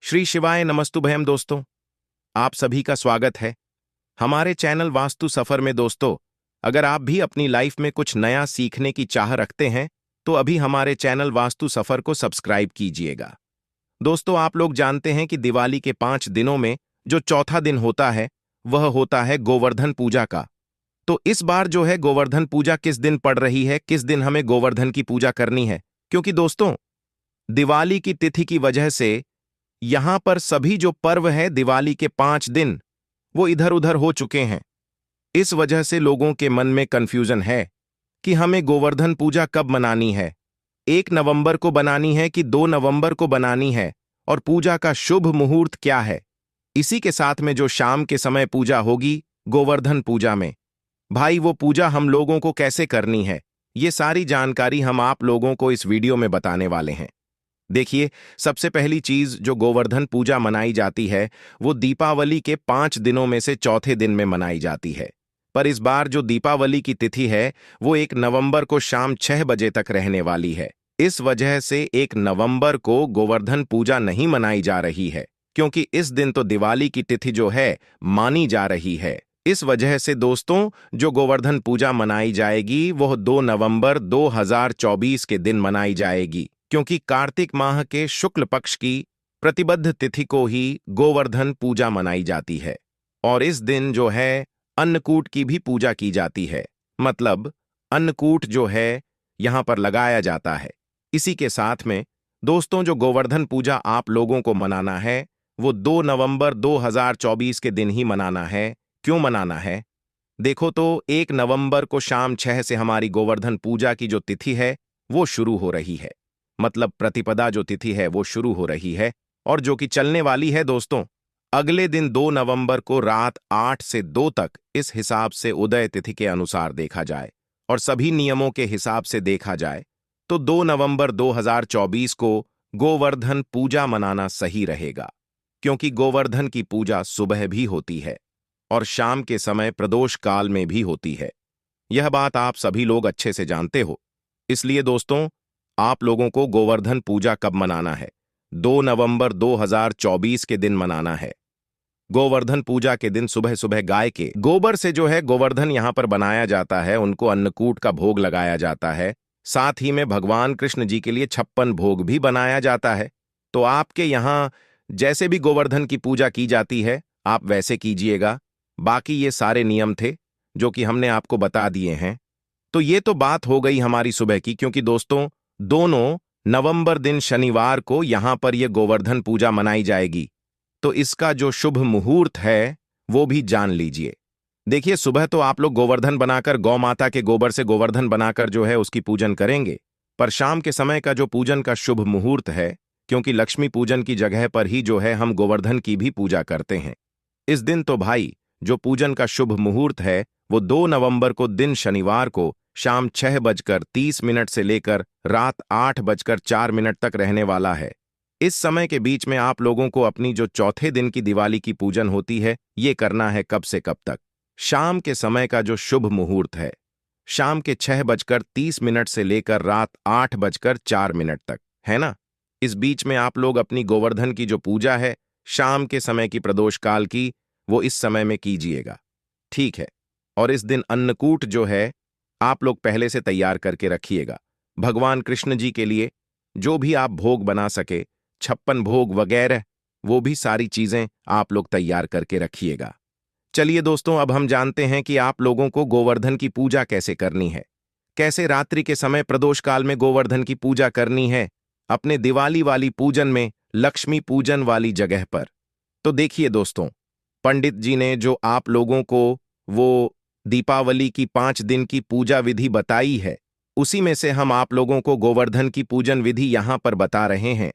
श्री शिवाय नमस्तुभयम दोस्तों, आप सभी का स्वागत है हमारे चैनल वास्तु सफर में। दोस्तों, अगर आप भी अपनी लाइफ में कुछ नया सीखने की चाह रखते हैं तो अभी हमारे चैनल वास्तु सफर को सब्सक्राइब कीजिएगा। दोस्तों, आप लोग जानते हैं कि दिवाली के 5 दिनों में जो चौथा दिन होता है वह होता है गोवर्धन पूजा का। तो इस बार जो है गोवर्धन पूजा किस दिन पड़ रही है, किस दिन हमें गोवर्धन की पूजा करनी है, क्योंकि दोस्तों दिवाली की तिथि की वजह से यहां पर सभी जो पर्व है दिवाली के 5 दिन वो इधर उधर हो चुके हैं। इस वजह से लोगों के मन में कंफ्यूजन है कि हमें गोवर्धन पूजा कब मनानी है, 1 नवंबर को बनानी है कि 2 नवंबर को बनानी है, और पूजा का शुभ मुहूर्त क्या है। इसी के साथ में जो शाम के समय पूजा होगी गोवर्धन पूजा में, भाई वो पूजा हम लोगों को कैसे करनी है, ये सारी जानकारी हम आप लोगों को इस वीडियो में बताने वाले हैं। देखिए, सबसे पहली चीज जो गोवर्धन पूजा मनाई जाती है वो दीपावली के 5 दिनों में से चौथे दिन में मनाई जाती है। पर इस बार जो दीपावली की तिथि है वो 1 नवंबर को शाम 6 बजे तक रहने वाली है। इस वजह से 1 नवंबर को गोवर्धन पूजा नहीं मनाई जा रही है, क्योंकि इस दिन तो दिवाली की तिथि जो है मानी जा रही है। इस वजह से दोस्तों जो गोवर्धन पूजा मनाई जाएगी वह 2 नवंबर 2024 के दिन मनाई जाएगी, क्योंकि कार्तिक माह के शुक्ल पक्ष की प्रतिबद्ध तिथि को ही गोवर्धन पूजा मनाई जाती है। और इस दिन जो है अन्नकूट की भी पूजा की जाती है, मतलब अन्नकूट जो है यहां पर लगाया जाता है। इसी के साथ में दोस्तों जो गोवर्धन पूजा आप लोगों को मनाना है वो 2 नवंबर 2024 के दिन ही मनाना है। क्यों मनाना है? देखो, तो 1 नवंबर को शाम 6 से हमारी गोवर्धन पूजा की जो तिथि है वो शुरू हो रही है, मतलब प्रतिपदा जो तिथि है वो शुरू हो रही है, और जो कि चलने वाली है दोस्तों अगले दिन 2 नवंबर को रात 8 से 2 तक। इस हिसाब से उदय तिथि के अनुसार देखा जाए और सभी नियमों के हिसाब से देखा जाए तो 2 नवंबर 2024 को गोवर्धन पूजा मनाना सही रहेगा, क्योंकि गोवर्धन की पूजा सुबह भी होती है और शाम के समय प्रदोष काल में भी होती है। यह बात आप सभी लोग अच्छे से जानते हो। इसलिए दोस्तों आप लोगों को गोवर्धन पूजा कब मनाना है? 2 नवंबर 2024 के दिन मनाना है। गोवर्धन पूजा के दिन सुबह सुबह गाय के गोबर से जो है गोवर्धन यहां पर बनाया जाता है, उनको अन्नकूट का भोग लगाया जाता है। साथ ही में भगवान कृष्ण जी के लिए 56 भोग भी बनाया जाता है। तो आपके यहां जैसे भी गोवर्धन की पूजा की जाती है आप वैसे कीजिएगा। बाकी ये सारे नियम थे जो कि हमने आपको बता दिए हैं। तो ये तो बात हो गई हमारी सुबह की, क्योंकि दोस्तों 2 नवंबर दिन शनिवार को यहां पर यह गोवर्धन पूजा मनाई जाएगी। तो इसका जो शुभ मुहूर्त है वो भी जान लीजिए। देखिए, सुबह तो आप लोग गोवर्धन बनाकर गौ माता के गोबर से गोवर्धन बनाकर जो है उसकी पूजन करेंगे, पर शाम के समय का जो पूजन का शुभ मुहूर्त है, क्योंकि लक्ष्मी पूजन की जगह पर ही जो है हम गोवर्धन की भी पूजा करते हैं। इस दिन तो भाई जो पूजन का शुभ मुहूर्त है वो 2 नवंबर को दिन शनिवार को शाम 6:30 से लेकर रात 8:04 तक रहने वाला है। इस समय के बीच में आप लोगों को अपनी जो चौथे दिन की दिवाली की पूजन होती है ये करना है कब से कब तक? शाम के समय का जो शुभ मुहूर्त है शाम के 6:30 से लेकर रात 8:04 तक, है ना? इस बीच में आप लोग अपनी गोवर्धन की जो पूजा है शाम के समय की प्रदोष काल की वो इस समय में कीजिएगा, ठीक है? और इस दिन अन्नकूट जो है आप लोग पहले से तैयार करके रखिएगा। भगवान कृष्ण जी के लिए जो भी आप भोग बना सके, 56 भोग वगैरह, वो भी सारी चीजें आप लोग तैयार करके रखिएगा। चलिए दोस्तों, अब हम जानते हैं कि आप लोगों को गोवर्धन की पूजा कैसे करनी है, कैसे रात्रि के समय प्रदोष काल में गोवर्धन की पूजा करनी है अपने दिवाली वाली पूजन में, लक्ष्मी पूजन वाली जगह पर। तो देखिए दोस्तों, पंडित जी ने जो आप लोगों को वो दीपावली की 5 दिन की पूजा विधि बताई है उसी में से हम आप लोगों को गोवर्धन की पूजन विधि यहां पर बता रहे हैं,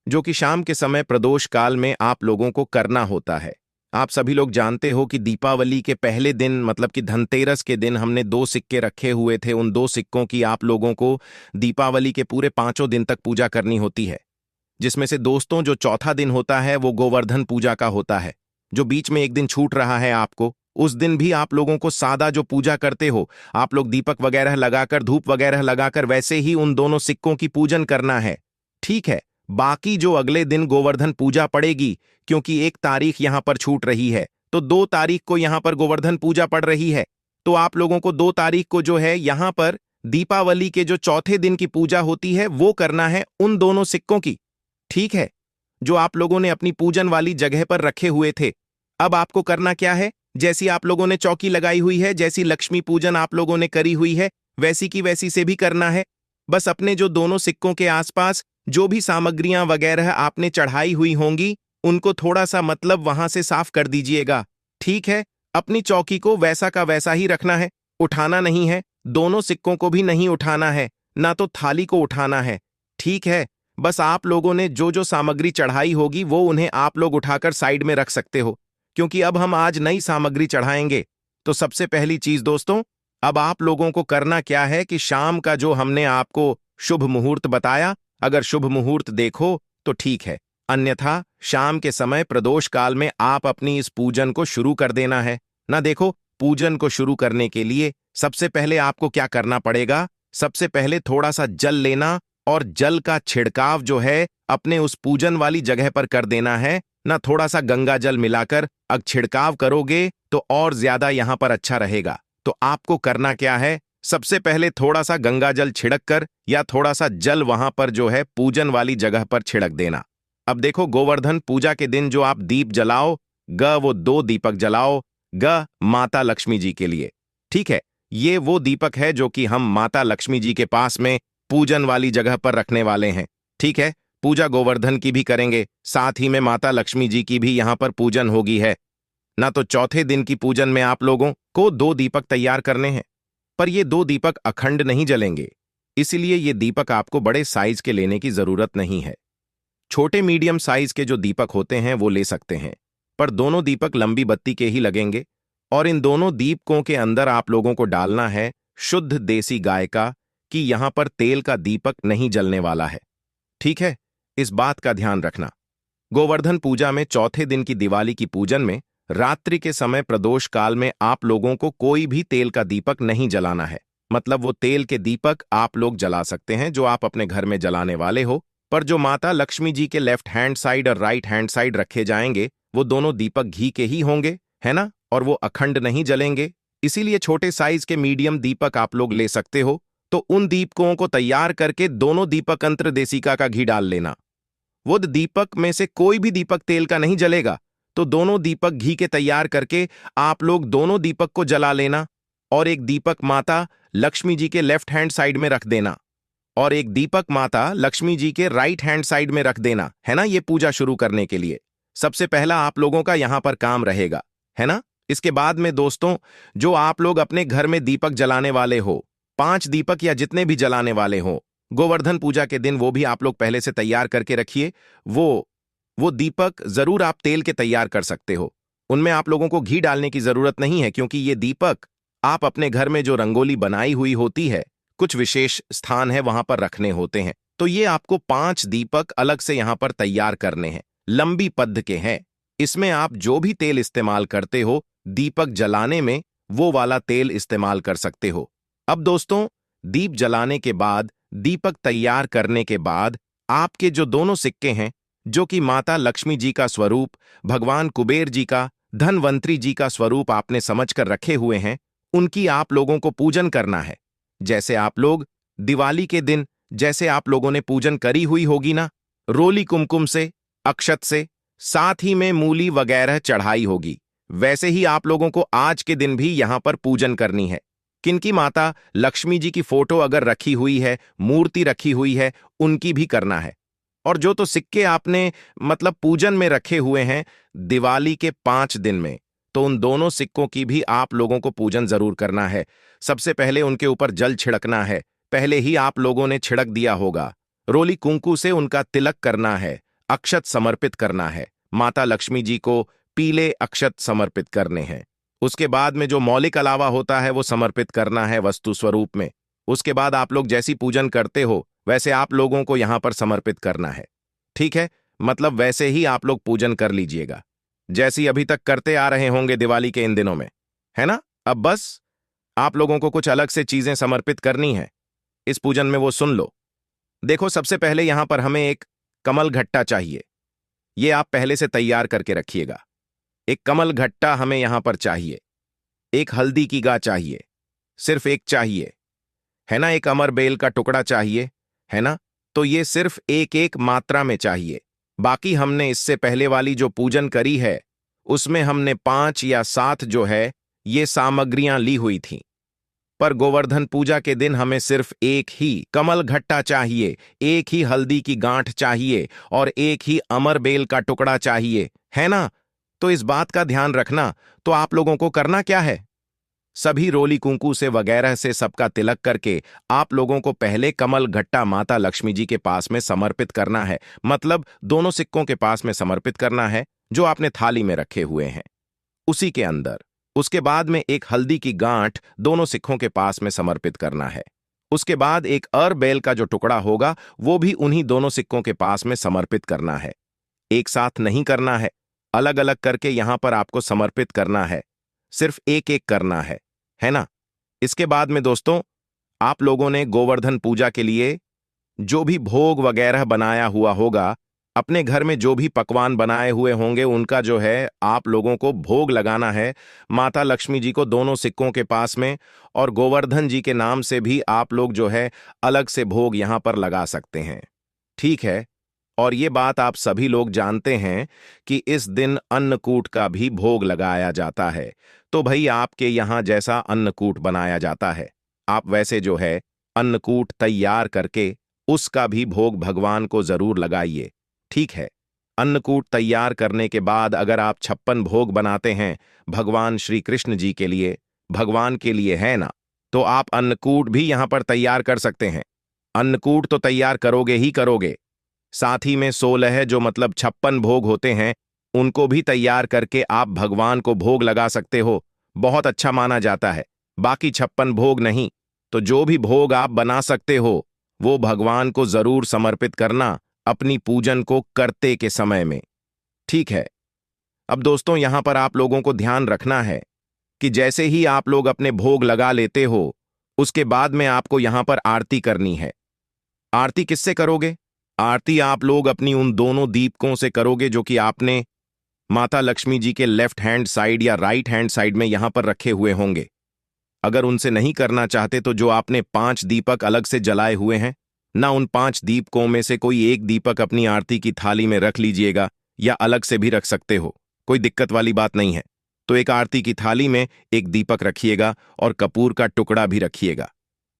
जो कि शाम के समय प्रदोष काल में आप लोगों को करना होता है। आप सभी लोग जानते हो कि दीपावली के पहले दिन, मतलब कि धनतेरस के दिन, हमने 2 सिक्के रखे हुए थे। उन 2 सिक्कों की आप लोगों को दीपावली के पूरे 5 दिन तक पूजा करनी होती है, जिसमें से दोस्तों जो चौथा दिन होता है वो गोवर्धन पूजा का होता है। जो बीच में एक दिन छूट रहा है आपको, उस दिन भी आप लोगों को सादा जो पूजा करते हो आप लोग दीपक वगैरह लगाकर, धूप वगैरह लगाकर, वैसे ही उन दोनों सिक्कों की पूजन करना है, ठीक है? बाकी जो अगले दिन गोवर्धन पूजा पड़ेगी, क्योंकि 1 तारीख यहां पर छूट रही है तो 2 तारीख को यहां पर गोवर्धन पूजा पड़ रही है। तो आप लोगों को 2 तारीख को जो है यहां पर दीपावली के जो चौथे दिन की पूजा होती है वो करना है उन दोनों सिक्कों की। ठीक है, जो आप लोगों ने अपनी पूजन वाली जगह पर रखे हुए थे। अब आपको करना क्या है, जैसी आप लोगों ने चौकी लगाई हुई है, जैसी लक्ष्मी पूजन आप लोगों ने करी हुई है, वैसी की वैसी से भी करना है। बस अपने जो दोनों सिक्कों के आसपास जो भी सामग्रियां वगैरह आपने चढ़ाई हुई होंगी उनको थोड़ा सा मतलब वहां से साफ कर दीजिएगा। ठीक है, अपनी चौकी को वैसा का वैसा ही रखना है, उठाना नहीं है, दोनों सिक्कों को भी नहीं उठाना है, ना तो थाली को उठाना है। ठीक है, बस आप लोगों ने जो जो सामग्री चढ़ाई होगी वो उन्हें आप लोग उठाकर साइड में रख सकते हो, क्योंकि अब हम आज नई सामग्री चढ़ाएंगे। तो सबसे पहली चीज दोस्तों, अब आप लोगों को करना क्या है कि शाम का जो हमने आपको शुभ मुहूर्त बताया, अगर शुभ मुहूर्त देखो तो ठीक है, अन्यथा शाम के समय प्रदोष काल में आप अपनी इस पूजन को शुरू कर देना है ना। देखो, पूजन को शुरू करने के लिए सबसे पहले आपको क्या करना पड़ेगा, सबसे पहले थोड़ा सा जल लेना और जल का छिड़काव जो है अपने उस पूजन वाली जगह पर कर देना है ना। थोड़ा सा गंगा जल मिलाकर अगर छिड़काव करोगे तो और ज्यादा यहां पर अच्छा रहेगा। तो आपको करना क्या है, सबसे पहले थोड़ा सा गंगा जल छिड़क कर या थोड़ा सा जल वहां पर जो है पूजन वाली जगह पर छिड़क देना। अब देखो, गोवर्धन पूजा के दिन जो आप दीप जलाओ, वो 2 दीपक जलाओ, माता लक्ष्मी जी के लिए। ठीक है, ये वो दीपक है जो कि हम माता लक्ष्मी जी के पास में पूजन वाली जगह पर रखने वाले हैं। ठीक है, पूजा गोवर्धन की भी करेंगे, साथ ही में माता लक्ष्मी जी की भी यहां पर पूजन होगी है ना। तो चौथे दिन की पूजन में आप लोगों को 2 दीपक तैयार करने हैं, पर ये 2 दीपक अखंड नहीं जलेंगे, इसलिए ये दीपक आपको बड़े साइज के लेने की जरूरत नहीं है। छोटे मीडियम साइज के जो दीपक होते हैं वो ले सकते हैं, पर दोनों दीपक लंबी बत्ती के ही लगेंगे। और इन दोनों दीपकों के अंदर आप लोगों को डालना है शुद्ध देसी गाय का, कि यहां पर तेल का दीपक नहीं जलने वाला है। ठीक है, इस बात का ध्यान रखना। गोवर्धन पूजा में चौथे दिन की दिवाली की पूजन में रात्रि के समय प्रदोष काल में आप लोगों को कोई भी तेल का दीपक नहीं जलाना है। मतलब वो तेल के दीपक आप लोग जला सकते हैं जो आप अपने घर में जलाने वाले हो, पर जो माता लक्ष्मी जी के लेफ्ट हैंड साइड और राइट हैंड साइड रखे जाएंगे वो दोनों दीपक घी के ही होंगे, है ना, और वो अखंड नहीं जलेंगे। इसीलिए छोटे साइज के मीडियम दीपक आप लोग ले सकते हो। तो उन दीपकों को तैयार करके दोनों दीपक अंतर देसिका का घी डाल लेना। वो दीपक में से कोई भी दीपक तेल का नहीं जलेगा, तो दोनों दीपक घी के तैयार करके आप लोग दोनों दीपक को जला लेना और एक दीपक माता लक्ष्मी जी के लेफ्ट हैंड साइड में रख देना और एक दीपक माता लक्ष्मी जी के राइट हैंड साइड में रख देना, है ना। ये पूजा शुरू करने के लिए सबसे पहला आप लोगों का यहां पर काम रहेगा, है ना। इसके बाद में दोस्तों, जो आप लोग अपने घर में दीपक जलाने वाले हो, 5 दीपक या जितने भी जलाने वाले हो, गोवर्धन पूजा के दिन वो भी आप लोग पहले से तैयार करके रखिए। वो दीपक जरूर आप तेल के तैयार कर सकते हो, उनमें आप लोगों को घी डालने की जरूरत नहीं है, क्योंकि ये दीपक आप अपने घर में जो रंगोली बनाई हुई होती है, कुछ विशेष स्थान है वहां पर रखने होते हैं। तो ये आपको 5 दीपक अलग से यहां पर तैयार करने हैं, लंबी पद्ध के हैं। इसमें आप जो भी तेल इस्तेमाल करते हो दीपक जलाने में, वो वाला तेल इस्तेमाल कर सकते हो। अब दोस्तों, दीप जलाने के बाद, दीपक तैयार करने के बाद आपके जो दोनों सिक्के हैं, जो कि माता लक्ष्मी जी का स्वरूप, भगवान कुबेर जी का, धनवंतरी जी का स्वरूप आपने समझकर रखे हुए हैं, उनकी आप लोगों को पूजन करना है। जैसे आप लोग दिवाली के दिन जैसे आप लोगों ने पूजन करी हुई होगी ना, रोली कुमकुम से, अक्षत से, साथ ही में मूली वगैरह चढ़ाई होगी, वैसे ही आप लोगों को आज के दिन भी यहां पर पूजन करनी है। किनकी माता लक्ष्मी जी की फोटो अगर रखी हुई है, मूर्ति रखी हुई है, उनकी भी करना है। और जो तो सिक्के आपने मतलब पूजन में रखे हुए हैं दिवाली के 5 दिन में, तो उन दोनों सिक्कों की भी आप लोगों को पूजन जरूर करना है। सबसे पहले उनके ऊपर जल छिड़कना है, पहले ही आप लोगों ने छिड़क दिया होगा। रोली कुंकू से उनका तिलक करना है, अक्षत समर्पित करना है, माता लक्ष्मी जी को पीले अक्षत समर्पित करने हैं। उसके बाद में जो मौलिक अलावा होता है वो समर्पित करना है वस्तु स्वरूप में। उसके बाद आप लोग जैसी पूजन करते हो वैसे आप लोगों को यहां पर समर्पित करना है। ठीक है, मतलब वैसे ही आप लोग पूजन कर लीजिएगा जैसी अभी तक करते आ रहे होंगे दिवाली के इन दिनों में, है ना। अब बस आप लोगों को कुछ अलग से चीजें समर्पित करनी है इस पूजन में, वो सुन लो। देखो, सबसे पहले यहां पर हमें एक कमल घट्टा चाहिए। ये आप पहले से तैयार करके रखिएगा। एक कमल घट्टा हमें यहां पर चाहिए। एक हल्दी की गाय चाहिए, सिर्फ एक चाहिए, है ना। एक अमर बेल का टुकड़ा चाहिए, है ना। तो ये सिर्फ एक एक मात्रा में चाहिए। बाकी हमने इससे पहले वाली जो पूजन करी है उसमें हमने 5 या 7 जो है ये सामग्रियां ली हुई थीं। पर गोवर्धन पूजा के दिन हमें सिर्फ एक ही कमल घट्टा चाहिए, एक ही हल्दी की गांठ चाहिए और एक ही अमर बेल का टुकड़ा चाहिए, है ना। तो इस बात का ध्यान रखना। तो आप लोगों को करना क्या है, सभी रोली कुंकू से वगैरह से सबका तिलक करके आप लोगों को पहले कमल घट्टा माता लक्ष्मी जी के पास में समर्पित करना है। मतलब दोनों सिक्कों के पास में समर्पित करना है जो आपने थाली में रखे हुए हैं उसी के अंदर। उसके बाद में एक हल्दी की गांठ दोनों सिक्कों के पास में समर्पित करना है। उसके बाद एक अर बेल का जो टुकड़ा होगा वो भी उन्हीं दोनों सिक्कों के पास में समर्पित करना है। एक साथ नहीं करना है, अलग अलग करके यहां पर आपको समर्पित करना है, सिर्फ एक एक करना है ना। इसके बाद में दोस्तों आप लोगों ने गोवर्धन पूजा के लिए जो भी भोग वगैरह बनाया हुआ होगा, अपने घर में जो भी पकवान बनाए हुए होंगे उनका जो है आप लोगों को भोग लगाना है माता लक्ष्मी जी को दोनों सिक्कों के पास में। और गोवर्धन जी के नाम से भी आप लोग जो है अलग से भोग यहां पर लगा सकते हैं, ठीक है। और ये बात आप सभी लोग जानते हैं कि इस दिन अन्नकूट का भी भोग लगाया जाता है। तो भाई आपके यहां जैसा अन्नकूट बनाया जाता है, आप वैसे जो है अन्नकूट तैयार करके उसका भी भोग भगवान को जरूर लगाइए, ठीक है। अन्नकूट तैयार करने के बाद अगर आप 56 भोग बनाते हैं भगवान श्री कृष्ण जी के लिए, भगवान के लिए, है ना, तो आप अन्नकूट भी यहां पर तैयार कर सकते हैं। अन्नकूट तो तैयार करोगे ही करोगे, साथ ही में 16 जो मतलब 56 भोग होते हैं उनको भी तैयार करके आप भगवान को भोग लगा सकते हो, बहुत अच्छा माना जाता है। बाकी 56 भोग नहीं, तो जो भी भोग आप बना सकते हो वो भगवान को जरूर समर्पित करना अपनी पूजन को करते के समय में, ठीक है। अब दोस्तों यहां पर आप लोगों को ध्यान रखना है कि जैसे ही आप लोग अपने भोग लगा लेते हो उसके बाद में आपको यहां पर आरती करनी है। आरती किससे करोगे, आरती आप लोग अपनी उन दोनों दीपकों से करोगे जो कि आपने माता लक्ष्मी जी के लेफ्ट हैंड साइड या राइट हैंड साइड में यहां पर रखे हुए होंगे। अगर उनसे नहीं करना चाहते तो जो आपने 5 दीपक अलग से जलाए हुए हैं ना, उन 5 दीपकों में से कोई एक दीपक अपनी आरती की थाली में रख लीजिएगा या अलग से भी रख सकते हो, कोई दिक्कत वाली बात नहीं है। तो एक आरती की थाली में एक दीपक रखिएगा और कपूर का टुकड़ा भी रखिएगा।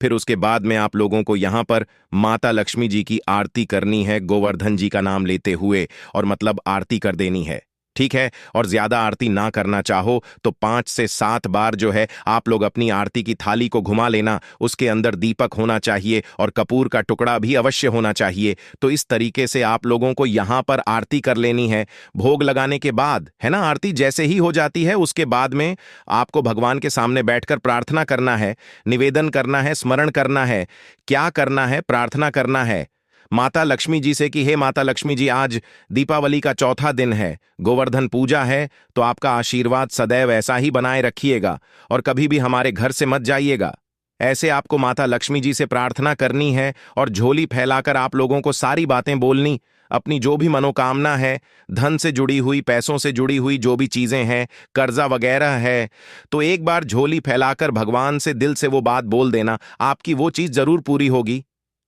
फिर उसके बाद में आप लोगों को यहां पर माता लक्ष्मी जी की आरती करनी है गोवर्धन जी का नाम लेते हुए, और मतलब आरती कर देनी है, ठीक है। और ज्यादा आरती ना करना चाहो तो 5 से 7 बार जो है आप लोग अपनी आरती की थाली को घुमा लेना, उसके अंदर दीपक होना चाहिए और कपूर का टुकड़ा भी अवश्य होना चाहिए। तो इस तरीके से आप लोगों को यहां पर आरती कर लेनी है भोग लगाने के बाद, है ना। आरती जैसे ही हो जाती है उसके बाद में आपको भगवान के सामने बैठकर प्रार्थना करना है, निवेदन करना है, स्मरण करना है। क्या करना है, प्रार्थना करना है माता लक्ष्मी जी से कि हे माता लक्ष्मी जी, आज दीपावली का चौथा दिन है, गोवर्धन पूजा है, तो आपका आशीर्वाद सदैव ऐसा ही बनाए रखिएगा और कभी भी हमारे घर से मत जाइएगा। ऐसे आपको माता लक्ष्मी जी से प्रार्थना करनी है और झोली फैलाकर आप लोगों को सारी बातें बोलनी, अपनी जो भी मनोकामना है, धन से जुड़ी हुई, पैसों से जुड़ी हुई जो भी चीजें हैं, कर्जा वगैरह है, तो एक बार झोली फैलाकर भगवान से दिल से वो बात बोल देना, आपकी वो चीज जरूर पूरी होगी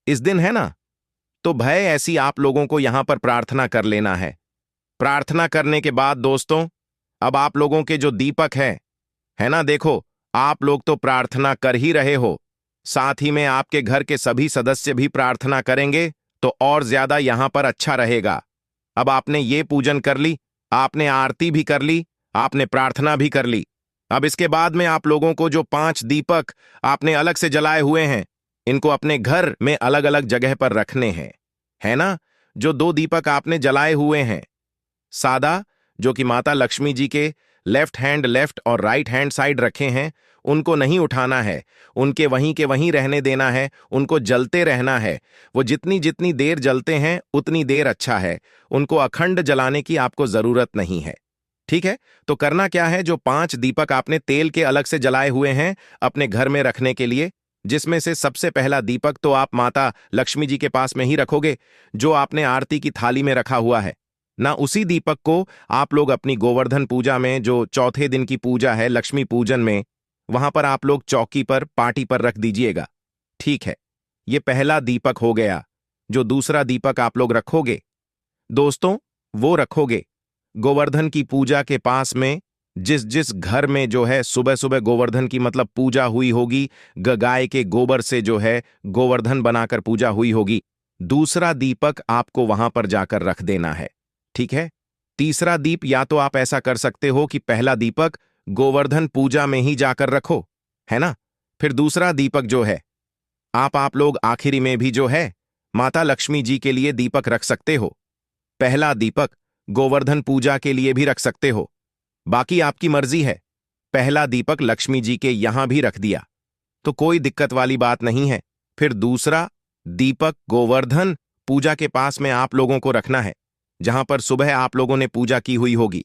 इस दिन, है ना। तो भय ऐसी आप लोगों को यहां पर प्रार्थना कर लेना है। प्रार्थना करने के बाद दोस्तों अब आप लोगों के जो दीपक है ना, देखो आप लोग तो प्रार्थना कर ही रहे हो, साथ ही में आपके घर के सभी सदस्य भी प्रार्थना करेंगे तो और ज्यादा यहां पर अच्छा रहेगा। अब आपने ये पूजन कर ली, आपने आरती भी कर ली, आपने प्रार्थना भी कर ली। अब इसके बाद में आप लोगों को जो 5 दीपक आपने अलग से जलाए हुए हैं इनको अपने घर में अलग अलग जगह पर रखने हैं, है ना। जो 2 दीपक आपने जलाए हुए हैं सादा, जो कि माता लक्ष्मी जी के लेफ्ट और राइट हैंड साइड रखे हैं, उनको नहीं उठाना है, उनके वहीं के वहीं रहने देना है, उनको जलते रहना है। वो जितनी जितनी देर जलते हैं उतनी देर अच्छा है, उनको अखंड जलाने की आपको जरूरत नहीं है, ठीक है। तो करना क्या है, जो 5 दीपक आपने तेल के अलग से जलाए हुए हैं अपने घर में रखने के लिए, जिसमें से सबसे पहला दीपक तो आप माता लक्ष्मी जी के पास में ही रखोगे, जो आपने आरती की थाली में रखा हुआ है ना। उसी दीपक को आप लोग अपनी गोवर्धन पूजा में, जो चौथे दिन की पूजा है लक्ष्मी पूजन में, वहां पर आप लोग चौकी पर, पाटी पर रख दीजिएगा। ठीक है, ये पहला दीपक हो गया। जो दूसरा दीपक आप लोग रखोगे दोस्तों, वो रखोगे गोवर्धन की पूजा के पास में, जिस जिस घर में जो है सुबह सुबह गोवर्धन की मतलब पूजा हुई होगी, गाय के गोबर से जो है गोवर्धन बनाकर पूजा हुई होगी, दूसरा दीपक आपको वहां पर जाकर रख देना है। ठीक है, तीसरा दीप या तो आप ऐसा कर सकते हो कि पहला दीपक गोवर्धन पूजा में ही जाकर रखो, है ना। फिर दूसरा दीपक जो है आप लोग आखिरी में भी जो है माता लक्ष्मी जी के लिए दीपक रख सकते हो। पहला दीपक गोवर्धन पूजा के लिए भी रख सकते हो, बाकी आपकी मर्जी है। पहला दीपक लक्ष्मी जी के यहां भी रख दिया तो कोई दिक्कत वाली बात नहीं है। फिर दूसरा दीपक गोवर्धन पूजा के पास में आप लोगों को रखना है, जहां पर सुबह आप लोगों ने पूजा की हुई होगी।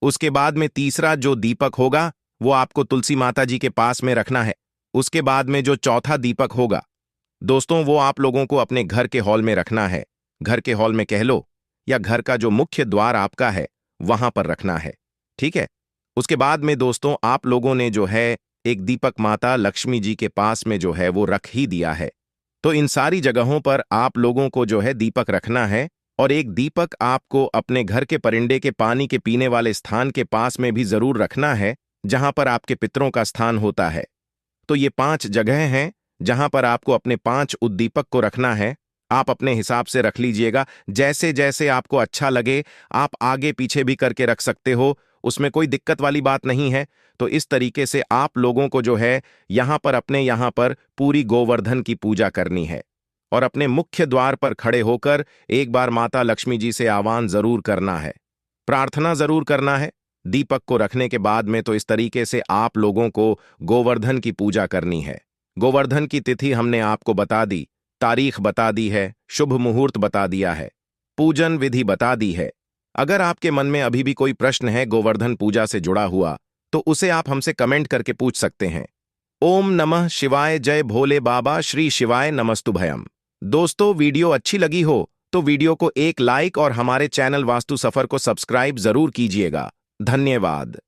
उसके बाद में तीसरा जो दीपक होगा वो आपको तुलसी माता जी के पास में रखना है। उसके बाद में जो चौथा दीपक होगा दोस्तों, वो आप लोगों को अपने घर के हॉल में रखना है। घर के हॉल में कह लो, या घर का जो मुख्य द्वार आपका है वहां पर रखना है। ठीक है, उसके बाद में दोस्तों आप लोगों ने जो है एक दीपक माता लक्ष्मी जी के पास में जो है वो रख ही दिया है। तो इन सारी जगहों पर आप लोगों को जो है दीपक रखना है, और एक दीपक आपको अपने घर के परिंदे के पानी के पीने वाले स्थान के पास में भी जरूर रखना है, जहां पर आपके पितरों का स्थान होता है। तो ये 5 जगह हैं जहां पर आपको अपने 5 उद्दीपक को रखना है। आप अपने हिसाब से रख लीजिएगा, जैसे जैसे आपको अच्छा लगे आप आगे पीछे भी करके रख सकते हो, उसमें कोई दिक्कत वाली बात नहीं है। तो इस तरीके से आप लोगों को जो है यहां पर अपने यहां पर पूरी गोवर्धन की पूजा करनी है, और अपने मुख्य द्वार पर खड़े होकर एक बार माता लक्ष्मी जी से आह्वान जरूर करना है, प्रार्थना जरूर करना है। दीपक को रखने के बाद में तो इस तरीके से आप लोगों को गोवर्धन की पूजा करनी है। गोवर्धन की तिथि हमने आपको बता दी, तारीख बता दी है, शुभ मुहूर्त बता दिया है, पूजन विधि बता दी है। अगर आपके मन में अभी भी कोई प्रश्न है गोवर्धन पूजा से जुड़ा हुआ, तो उसे आप हमसे कमेंट करके पूछ सकते हैं। ओम नमः शिवाय, जय भोले बाबा, श्री शिवाय नमस्तुभयम। दोस्तों, वीडियो अच्छी लगी हो तो वीडियो को एक लाइक और हमारे चैनल वास्तु सफर को सब्सक्राइब जरूर कीजिएगा। धन्यवाद।